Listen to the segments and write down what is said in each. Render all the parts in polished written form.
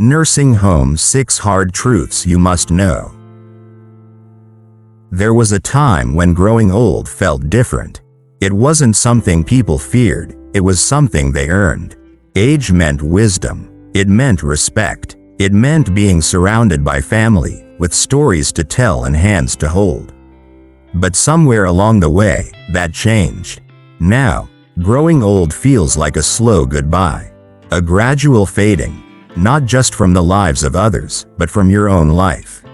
Nursing home: 6 hard truths you must know. There was a time when growing old felt different. It wasn't something people feared, it was something they earned. Age meant wisdom. It meant respect. It meant being surrounded by family, with stories to tell and hands to hold. But somewhere along the way, that changed. Now, growing old feels like a slow goodbye. A gradual fading, not just from the lives of others, but from your own life.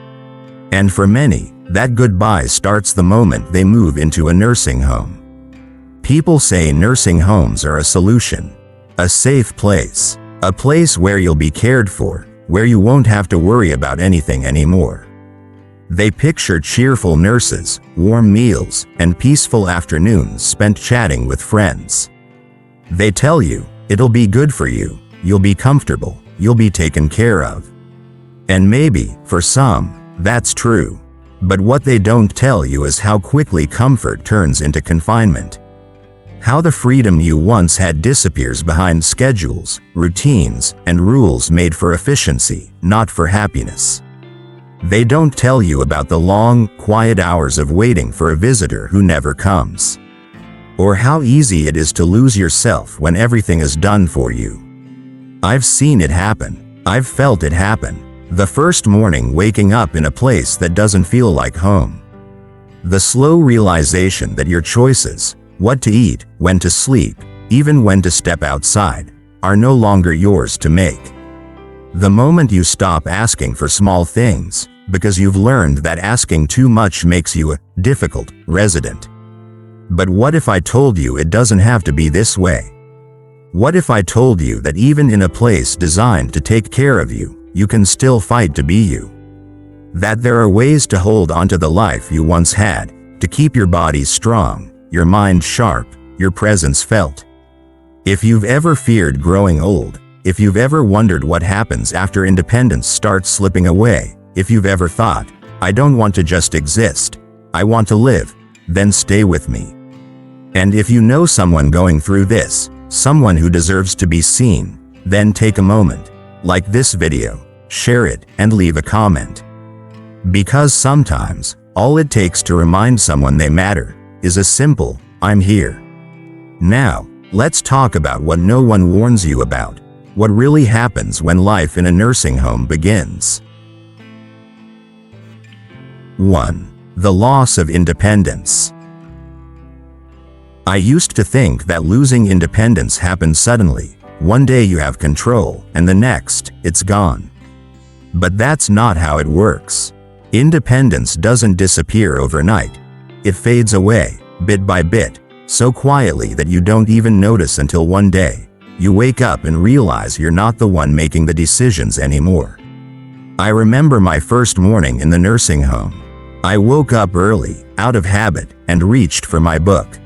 And for many, that goodbye starts the moment they move into a nursing home. People say nursing homes are a solution, a safe place, a place where you'll be cared for, where you won't have to worry about anything anymore. They picture cheerful nurses, warm meals, and peaceful afternoons spent chatting with friends. They tell you, it'll be good for you, you'll be comfortable, you'll be taken care of. And maybe, for some, that's true. But what they don't tell you is how quickly comfort turns into confinement. How the freedom you once had disappears behind schedules, routines, and rules made for efficiency, not for happiness. They don't tell you about the long, quiet hours of waiting for a visitor who never comes. Or how easy it is to lose yourself when everything is done for you. I've seen it happen. I've felt it happen. The first morning waking up in a place that doesn't feel like home. The slow realization that your choices, what to eat, when to sleep, even when to step outside, are no longer yours to make. The moment you stop asking for small things, because you've learned that asking too much makes you a difficult resident. But what if I told you it doesn't have to be this way? What if I told you that even in a place designed to take care of you, you can still fight to be you? That there are ways to hold onto the life you once had, to keep your body strong, your mind sharp, your presence felt. If you've ever feared growing old, if you've ever wondered what happens after independence starts slipping away, if you've ever thought, I don't want to just exist, I want to live, then stay with me. And if you know someone going through this, someone who deserves to be seen, then take a moment, like this video, share it, and leave a comment. Because sometimes, all it takes to remind someone they matter is a simple, I'm here. Now, let's talk about what no one warns you about, what really happens when life in a nursing home begins. 1. The loss of independence. I used to think that losing independence happened suddenly. One day you have control, and the next, it's gone. But that's not how it works. Independence doesn't disappear overnight. It fades away, bit by bit, so quietly that you don't even notice until one day, you wake up and realize you're not the one making the decisions anymore. I remember my first morning in the nursing home. I woke up early, out of habit, and reached for my book.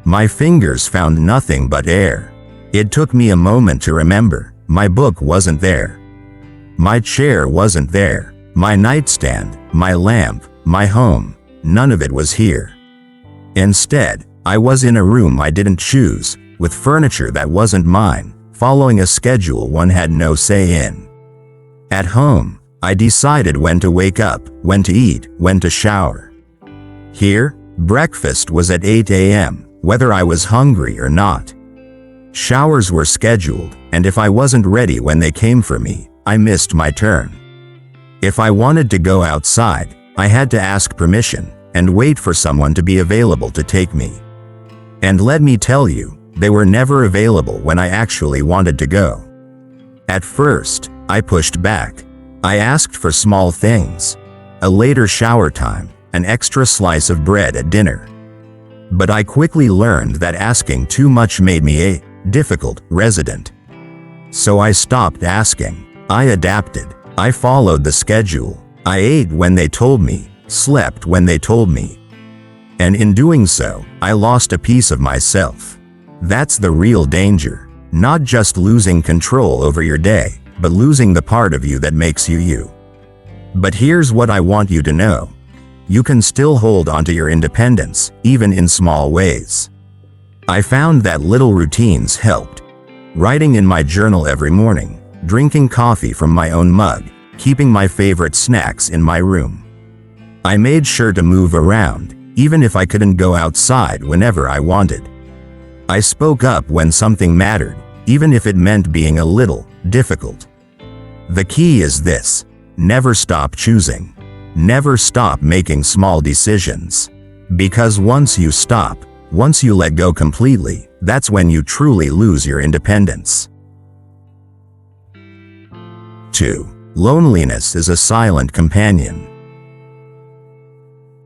My fingers found nothing but air. It took me a moment to remember, my book wasn't there. My chair wasn't there. My nightstand, my lamp, my home, none of it was here. Instead, I was in a room I didn't choose, with furniture that wasn't mine, following a schedule one had no say in. At home, I decided when to wake up, when to eat, when to shower. Here, breakfast was at 8 a.m., whether I was hungry or not. Showers were scheduled, and if I wasn't ready when they came for me, I missed my turn. If I wanted to go outside, I had to ask permission, and wait for someone to be available to take me. And let me tell you, they were never available when I actually wanted to go. At first, I pushed back. I asked for small things. A later shower time, an extra slice of bread at dinner. But I quickly learned that asking too much made me a difficult resident. So I stopped asking. I adapted. I followed the schedule. I ate when they told me, slept when they told me. And in doing so, I lost a piece of myself. That's the real danger. Not just losing control over your day, but losing the part of you that makes you you. But here's what I want you to know. You can still hold onto your independence, even in small ways. I found that little routines helped. Writing in my journal every morning, drinking coffee from my own mug, keeping my favorite snacks in my room. I made sure to move around, even if I couldn't go outside whenever I wanted. I spoke up when something mattered, even if it meant being a little difficult. The key is this: never stop choosing. Never stop making small decisions. Because once you stop, once you let go completely, that's when you truly lose your independence. 2. Loneliness is a silent companion.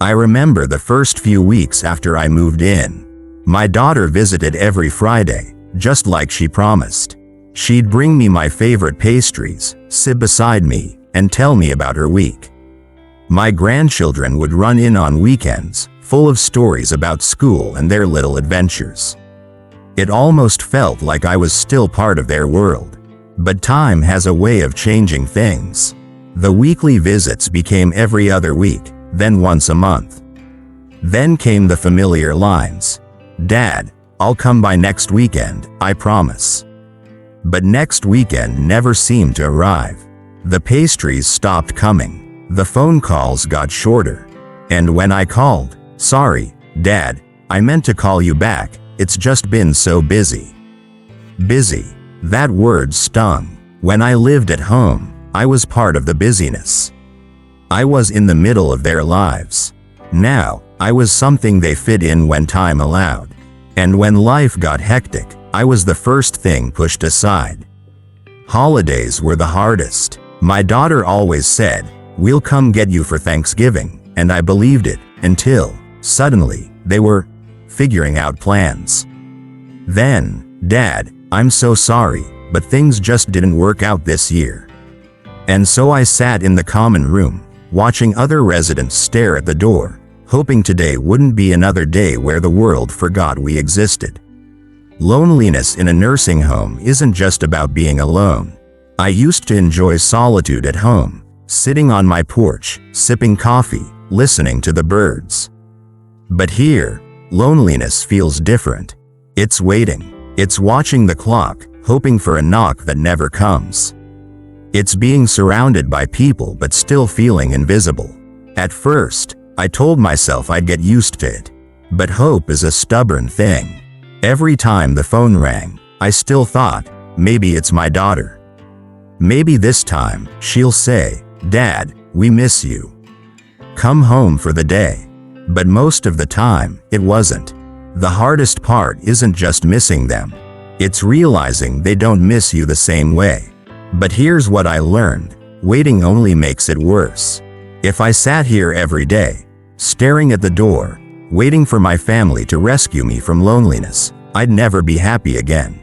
I remember the first few weeks after I moved in. My daughter visited every Friday, just like she promised. She'd bring me my favorite pastries, sit beside me, and tell me about her week. My grandchildren would run in on weekends, full of stories about school and their little adventures. It almost felt like I was still part of their world. But time has a way of changing things. The weekly visits became every other week, then once a month. Then came the familiar lines: "Dad, I'll come by next weekend, I promise." But next weekend never seemed to arrive. The pastries stopped coming. The phone calls got shorter. And when I called, "Sorry, Dad, I meant to call you back, it's just been so busy." Busy. That word stung. When I lived at home, I was part of the busyness. I was in the middle of their lives. Now, I was something they fit in when time allowed. And when life got hectic, I was the first thing pushed aside. Holidays were the hardest. My daughter always said, "We'll come get you for Thanksgiving," and I believed it, until, suddenly, they were figuring out plans. Then, "Dad, I'm so sorry, but things just didn't work out this year." And so I sat in the common room, watching other residents stare at the door, hoping today wouldn't be another day where the world forgot we existed. Loneliness in a nursing home isn't just about being alone. I used to enjoy solitude at home, sitting on my porch, sipping coffee, listening to the birds. But here, loneliness feels different. It's waiting. It's watching the clock, hoping for a knock that never comes. It's being surrounded by people but still feeling invisible. At first, I told myself I'd get used to it. But hope is a stubborn thing. Every time the phone rang, I still thought, maybe it's my daughter. Maybe this time, she'll say, "Dad, we miss you. Come home for the day." But most of the time, it wasn't. The hardest part isn't just missing them. It's realizing they don't miss you the same way. But here's what I learned: waiting only makes it worse. If I sat here every day, staring at the door, waiting for my family to rescue me from loneliness, I'd never be happy again.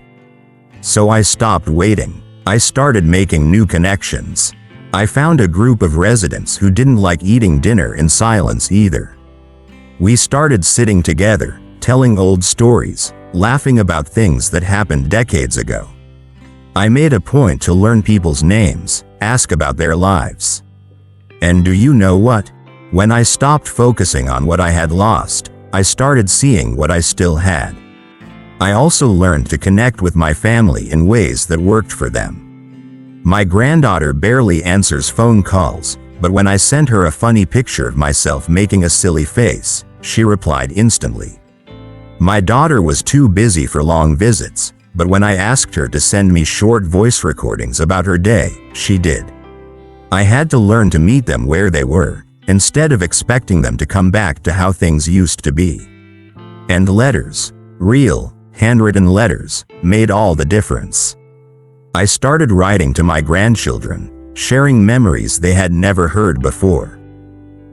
So I stopped waiting. I started making new connections. I found a group of residents who didn't like eating dinner in silence either. We started sitting together, telling old stories, laughing about things that happened decades ago. I made a point to learn people's names, ask about their lives. And do you know what? When I stopped focusing on what I had lost, I started seeing what I still had. I also learned to connect with my family in ways that worked for them. My granddaughter barely answers phone calls, but when I sent her a funny picture of myself making a silly face, she replied instantly. My daughter was too busy for long visits, but when I asked her to send me short voice recordings about her day, she did. I had to learn to meet them where they were, instead of expecting them to come back to how things used to be. And letters, real, handwritten letters, made all the difference. I started writing to my grandchildren, sharing memories they had never heard before.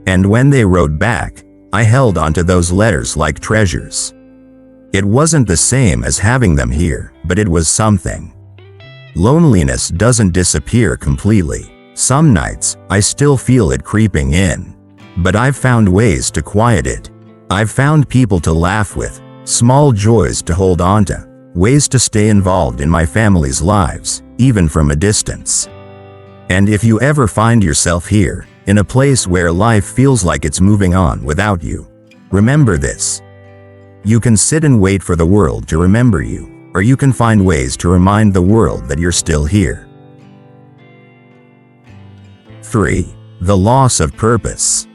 And when they wrote back, I held onto those letters like treasures. It wasn't the same as having them here, but it was something. Loneliness doesn't disappear completely. Some nights, I still feel it creeping in. But I've found ways to quiet it. I've found people to laugh with, small joys to hold on to, ways to stay involved in my family's lives, even from a distance. And if you ever find yourself here, in a place where life feels like it's moving on without you, remember this. You can sit and wait for the world to remember you, or you can find ways to remind the world that you're still here. 3. The loss of purpose.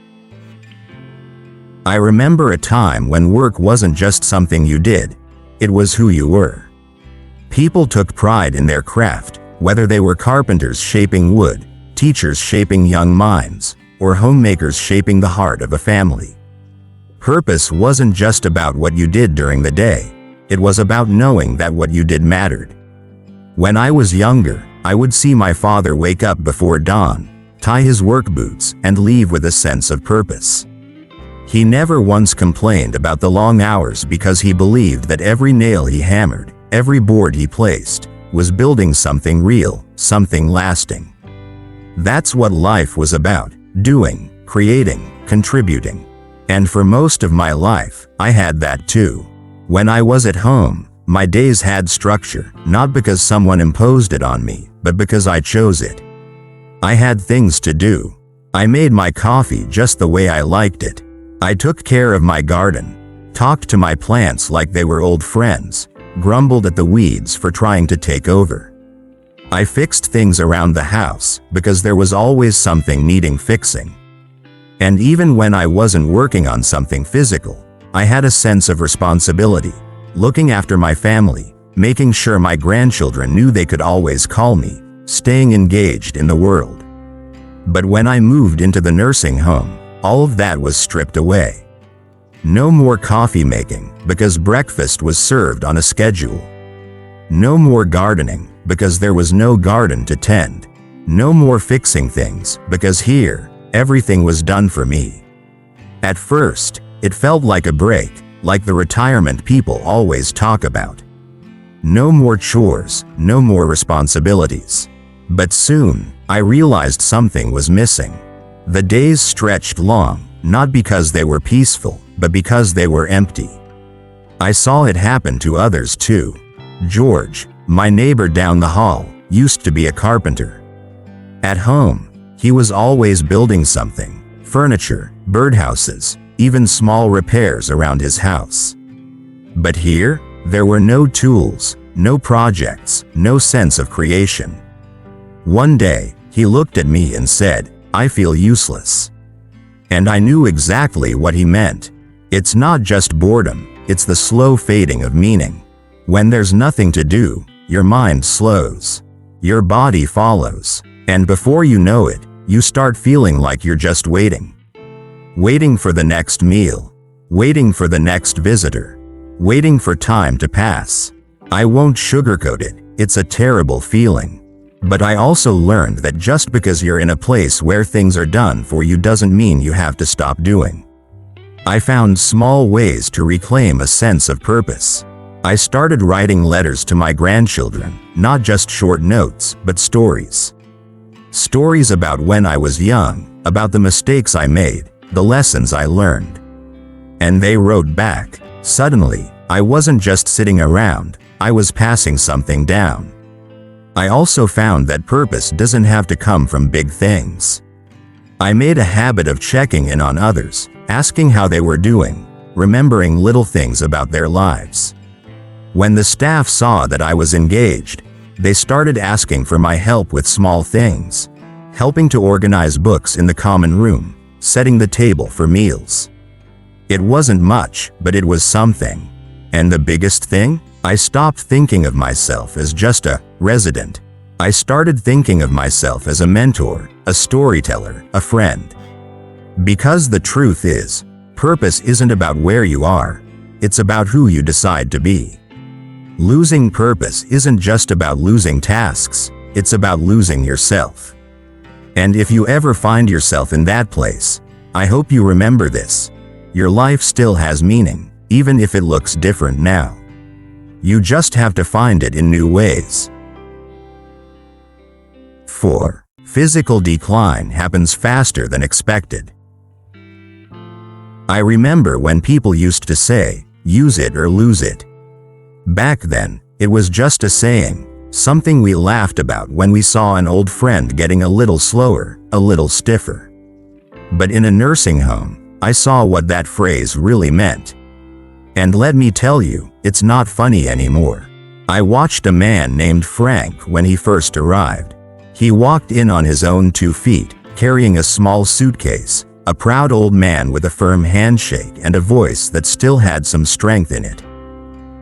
I remember a time when work wasn't just something you did, it was who you were. People took pride in their craft, whether they were carpenters shaping wood, teachers shaping young minds, or homemakers shaping the heart of a family. Purpose wasn't just about what you did during the day, it was about knowing that what you did mattered. When I was younger, I would see my father wake up before dawn, tie his work boots, and leave with a sense of purpose. He never once complained about the long hours because he believed that every nail he hammered, every board he placed, was building something real, something lasting. That's what life was about, doing, creating, contributing. And for most of my life, I had that too. When I was at home, my days had structure, not because someone imposed it on me, but because I chose it. I had things to do. I made my coffee just the way I liked it. I took care of my garden, talked to my plants like they were old friends, grumbled at the weeds for trying to take over. I fixed things around the house because there was always something needing fixing. And even when I wasn't working on something physical, I had a sense of responsibility, looking after my family, making sure my grandchildren knew they could always call me, staying engaged in the world. But when I moved into the nursing home, all of that was stripped away. No more coffee making because breakfast was served on a schedule. No more gardening because there was no garden to tend. No more fixing things because here, everything was done for me. At first, it felt like a break, like the retirement people always talk about. No more chores, no more responsibilities. But soon, I realized something was missing. The days stretched long, not because they were peaceful, but because they were empty. I saw it happen to others too. George, my neighbor down the hall, used to be a carpenter. At home, he was always building something, furniture, birdhouses, even small repairs around his house. But here, there were no tools, no projects, no sense of creation. One day, he looked at me and said, "I feel useless." And I knew exactly what he meant. It's not just boredom, it's the slow fading of meaning. When there's nothing to do, your mind slows. Your body follows. And before you know it, you start feeling like you're just waiting. Waiting for the next meal. Waiting for the next visitor. Waiting for time to pass. I won't sugarcoat it, it's a terrible feeling. But I also learned that just because you're in a place where things are done for you doesn't mean you have to stop doing. I found small ways to reclaim a sense of purpose. I started writing letters to my grandchildren, not just short notes, but stories. Stories about when I was young, about the mistakes I made, the lessons I learned. And they wrote back. Suddenly, I wasn't just sitting around, I was passing something down. I also found that purpose doesn't have to come from big things. I made a habit of checking in on others, asking how they were doing, remembering little things about their lives. When the staff saw that I was engaged, they started asking for my help with small things, helping to organize books in the common room, setting the table for meals. It wasn't much, but it was something. And the biggest thing? I stopped thinking of myself as just a resident. I started thinking of myself as a mentor, a storyteller, a friend. Because the truth is, purpose isn't about where you are, it's about who you decide to be. Losing purpose isn't just about losing tasks, it's about losing yourself. And if you ever find yourself in that place, I hope you remember this. Your life still has meaning, even if it looks different now. You just have to find it in new ways. 4. Physical decline happens faster than expected. I remember when people used to say, use it or lose it. Back then, it was just a saying, something we laughed about when we saw an old friend getting a little slower, a little stiffer. But in a nursing home, I saw what that phrase really meant. And let me tell you, it's not funny anymore. I watched a man named Frank when he first arrived. He walked in on his own 2 feet, carrying a small suitcase, a proud old man with a firm handshake and a voice that still had some strength in it.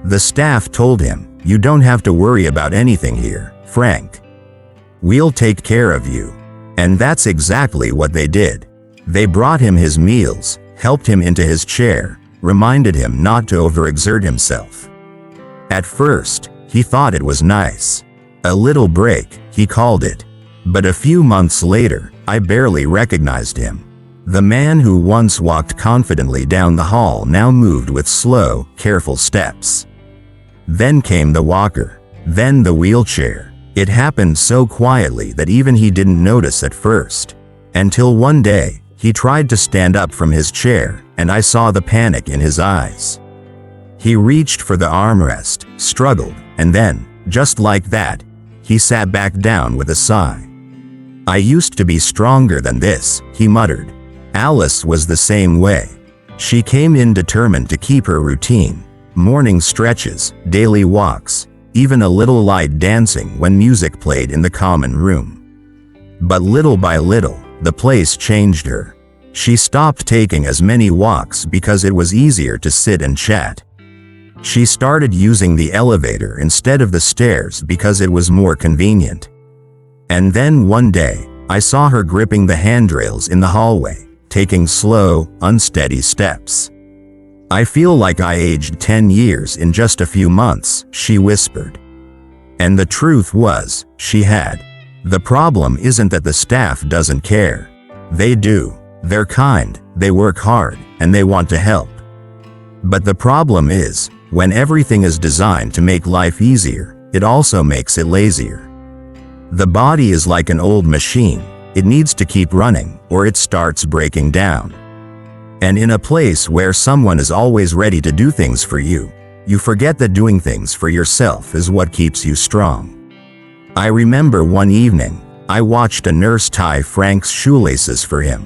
The staff told him, "You don't have to worry about anything here, Frank. We'll take care of you." And that's exactly what they did. They brought him his meals, helped him into his chair, reminded him not to overexert himself. At first, he thought it was nice. A little break, he called it. But a few months later, I barely recognized him. The man who once walked confidently down the hall now moved with slow, careful steps. Then came the walker, then the wheelchair. It happened so quietly that even he didn't notice at first. Until one day, he tried to stand up from his chair, and I saw the panic in his eyes. He reached for the armrest, struggled, and then, just like that, he sat back down with a sigh. "I used to be stronger than this," he muttered. Alice was the same way. She came in determined to keep her routine. Morning stretches, daily walks, even a little light dancing when music played in the common room. But little by little, the place changed her. She stopped taking as many walks because it was easier to sit and chat. She started using the elevator instead of the stairs because it was more convenient. And then one day, I saw her gripping the handrails in the hallway, taking slow, unsteady steps. "I feel like I aged 10 years in just a few months," she whispered. And the truth was, she had. The problem isn't that the staff doesn't care. They do. They're kind, they work hard, and they want to help. But the problem is, when everything is designed to make life easier, it also makes it lazier. The body is like an old machine. It needs to keep running, or it starts breaking down. And in a place where someone is always ready to do things for you, you forget that doing things for yourself is what keeps you strong. I remember one evening, I watched a nurse tie Frank's shoelaces for him.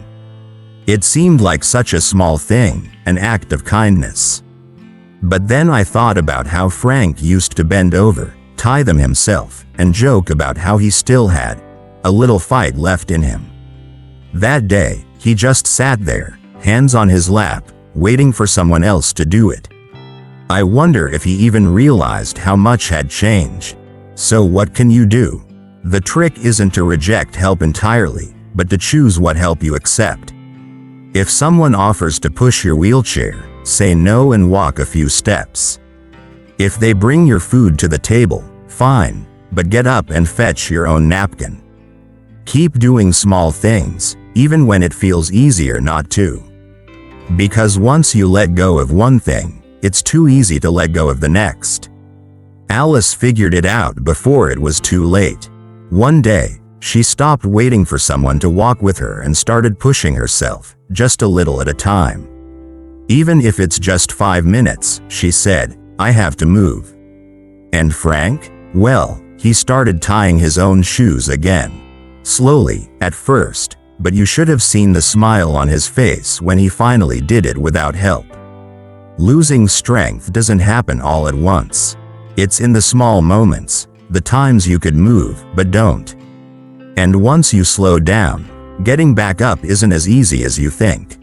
It seemed like such a small thing, an act of kindness. But then I thought about how Frank used to bend over, tie them himself, and joke about how he still had a little fight left in him. That day, he just sat there, hands on his lap, waiting for someone else to do it. I wonder if he even realized how much had changed. So what can you do? The trick isn't to reject help entirely, but to choose what help you accept. If someone offers to push your wheelchair, say no and walk a few steps. If they bring your food to the table, fine, but get up and fetch your own napkin. Keep doing small things, even when it feels easier not to. Because once you let go of one thing, it's too easy to let go of the next. Alice figured it out before it was too late. One day, she stopped waiting for someone to walk with her and started pushing herself, just a little at a time. "Even if it's just 5 minutes," she said, "I have to move." And Frank? Well, he started tying his own shoes again. Slowly, at first, but you should have seen the smile on his face when he finally did it without help. Losing strength doesn't happen all at once. It's in the small moments, the times you could move but don't. And once you slow down, getting back up isn't as easy as you think.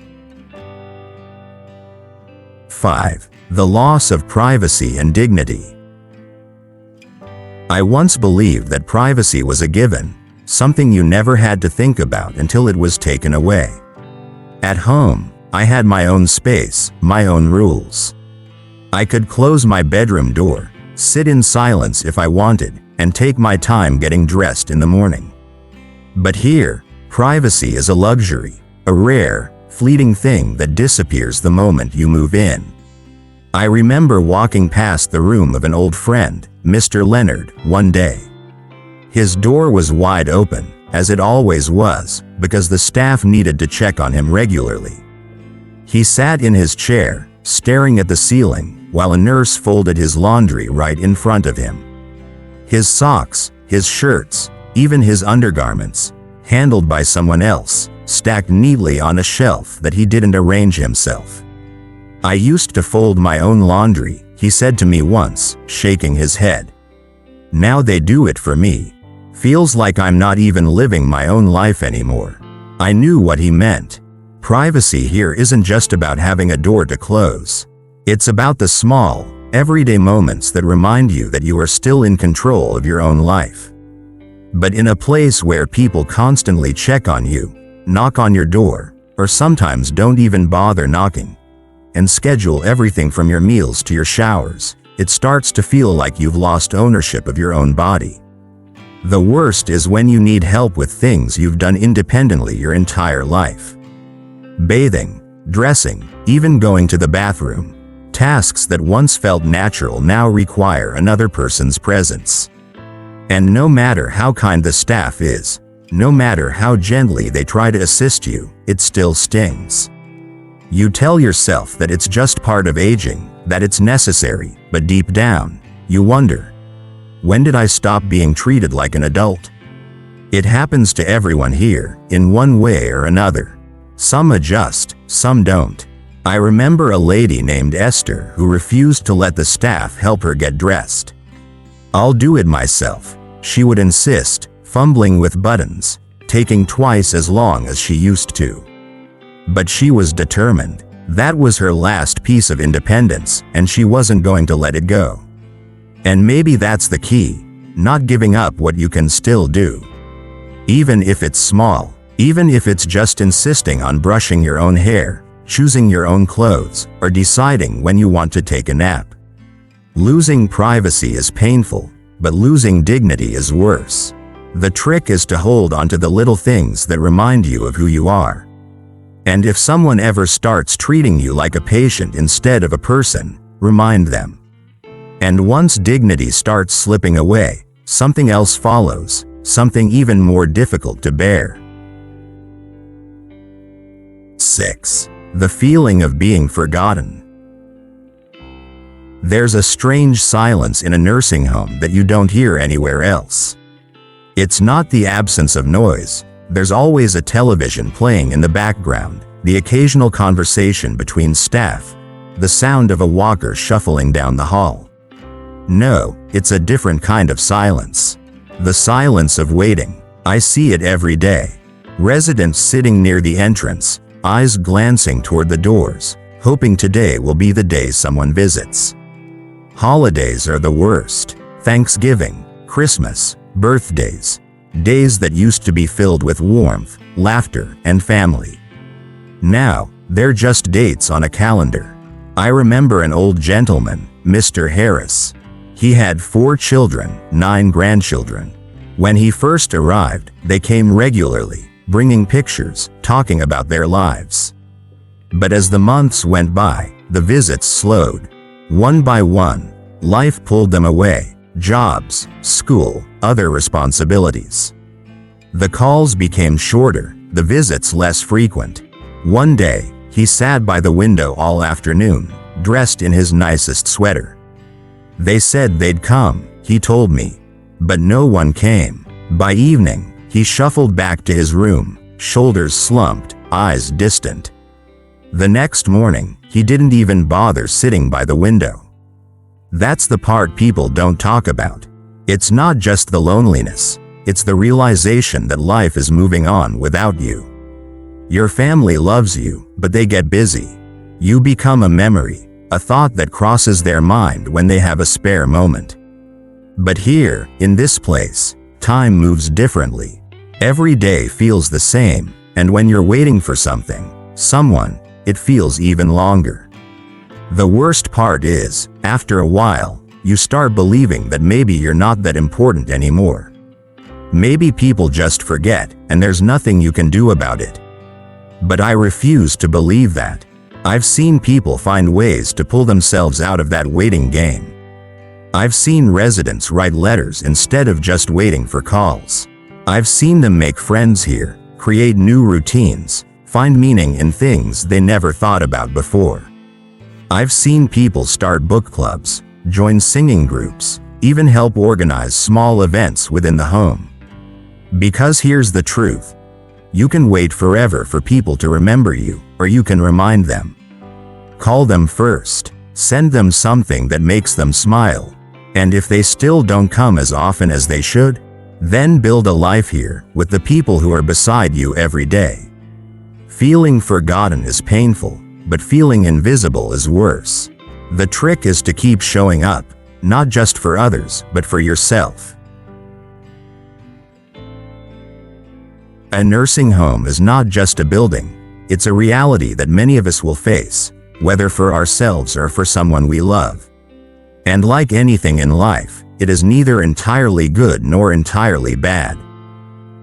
5. The loss of privacy and dignity. I once believed that privacy was a given, something you never had to think about until it was taken away. At home, I had my own space, my own rules. I could close my bedroom door, sit in silence if I wanted, and take my time getting dressed in the morning. But here, privacy is a luxury, a rare, fleeting thing that disappears the moment you move in. I remember walking past the room of an old friend, Mr. Leonard, one day. His door was wide open, as it always was, because the staff needed to check on him regularly. He sat in his chair, staring at the ceiling, while a nurse folded his laundry right in front of him. His socks, his shirts, even his undergarments, handled by someone else, stacked neatly on a shelf that he didn't arrange himself. "I used to fold my own laundry," he said to me once, shaking his head. "Now they do it for me. Feels like I'm not even living my own life anymore." I knew what he meant. Privacy here isn't just about having a door to close. It's about the small, everyday moments that remind you that you are still in control of your own life. But in a place where people constantly check on you, knock on your door, or sometimes don't even bother knocking, and schedule everything from your meals to your showers, it starts to feel like you've lost ownership of your own body. The worst is when you need help with things you've done independently your entire life. Bathing, dressing, even going to the bathroom. Tasks that once felt natural now require another person's presence. And no matter how kind the staff is, no matter how gently they try to assist you, it still stings. You tell yourself that it's just part of aging, that it's necessary, but deep down, you wonder, when did I stop being treated like an adult? It happens to everyone here, in one way or another. Some adjust, some don't. I remember a lady named Esther who refused to let the staff help her get dressed. "I'll do it myself," she would insist, fumbling with buttons, taking twice as long as she used to. But she was determined. That was her last piece of independence, and she wasn't going to let it go. And maybe that's the key, not giving up what you can still do. Even if it's small, even if it's just insisting on brushing your own hair, choosing your own clothes, or deciding when you want to take a nap. Losing privacy is painful, but losing dignity is worse. The trick is to hold on to the little things that remind you of who you are. And if someone ever starts treating you like a patient instead of a person, remind them. And once dignity starts slipping away, something else follows, something even more difficult to bear. 6. The feeling of being forgotten. There's a strange silence in a nursing home that you don't hear anywhere else. It's not the absence of noise. There's always a television playing in the background, the occasional conversation between staff, the sound of a walker shuffling down the hall. No, it's a different kind of silence. The silence of waiting. I see it every day. Residents sitting near the entrance, eyes glancing toward the doors, hoping today will be the day someone visits. Holidays are the worst. Thanksgiving, Christmas, birthdays. Days that used to be filled with warmth, laughter, and family. Now, they're just dates on a calendar. I remember an old gentleman, Mr. Harris. He had 4 children, 9 grandchildren. When he first arrived, they came regularly, bringing pictures, talking about their lives. But as the months went by, the visits slowed. One by one, life pulled them away. Jobs, school, other responsibilities. The calls became shorter, the visits less frequent. One day, he sat by the window all afternoon, dressed in his nicest sweater. They said they'd come, he told me. But no one came. By evening, he shuffled back to his room, shoulders slumped, eyes distant. The next morning, he didn't even bother sitting by the window. That's the part people don't talk about. It's not just the loneliness, it's the realization that life is moving on without you. Your family loves you, but they get busy. You become a memory, a thought that crosses their mind when they have a spare moment. But here, in this place, time moves differently. Every day feels the same, and when you're waiting for something, someone, it feels even longer. The worst part is, after a while, you start believing that maybe you're not that important anymore. Maybe people just forget, and there's nothing you can do about it. But I refuse to believe that. I've seen people find ways to pull themselves out of that waiting game. I've seen residents write letters instead of just waiting for calls. I've seen them make friends here, create new routines, find meaning in things they never thought about before. I've seen people start book clubs, join singing groups, even help organize small events within the home. Because here's the truth. You can wait forever for people to remember you, or you can remind them. Call them first, send them something that makes them smile, and if they still don't come as often as they should, then build a life here with the people who are beside you every day. Feeling forgotten is painful, but feeling invisible is worse. The trick is to keep showing up, not just for others, but for yourself. A nursing home is not just a building, it's a reality that many of us will face, whether for ourselves or for someone we love. And like anything in life, it is neither entirely good nor entirely bad.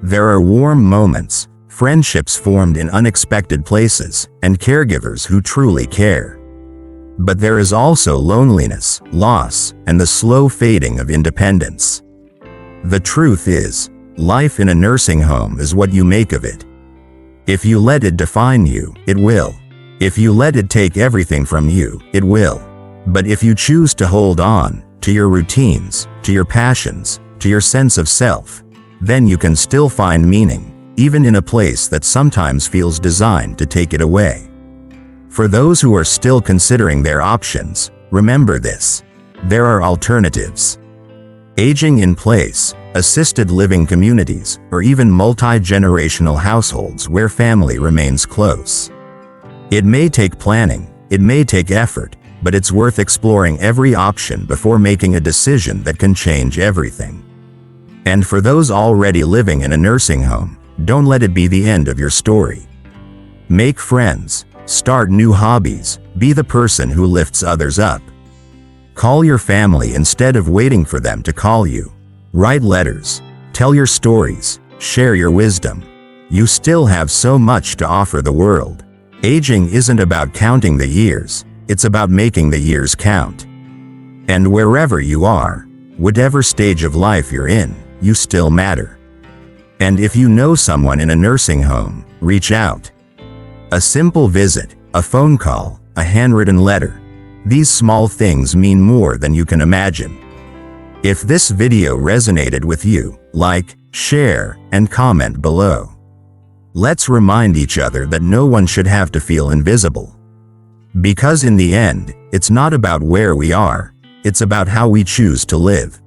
There are warm moments, friendships formed in unexpected places, and caregivers who truly care. But there is also loneliness, loss, and the slow fading of independence. The truth is, life in a nursing home is what you make of it. If you let it define you, it will. If you let it take everything from you, it will. But if you choose to hold on, to your routines, to your passions, to your sense of self, then you can still find meaning, even in a place that sometimes feels designed to take it away. For those who are still considering their options, remember this: there are alternatives. Aging in place, assisted living communities, or even multi-generational households where family remains close. It may take planning, it may take effort, but it's worth exploring every option before making a decision that can change everything. And for those already living in a nursing home, don't let it be the end of your story. Make friends, start new hobbies, be the person who lifts others up. Call your family instead of waiting for them to call you. Write letters, tell your stories, share your wisdom. You still have so much to offer the world. Aging isn't about counting the years, it's about making the years count. And wherever you are, whatever stage of life you're in, you still matter. And if you know someone in a nursing home, reach out. A simple visit, a phone call, a handwritten letter. These small things mean more than you can imagine. If this video resonated with you, like, share, and comment below. Let's remind each other that no one should have to feel invisible. Because in the end, it's not about where we are, it's about how we choose to live.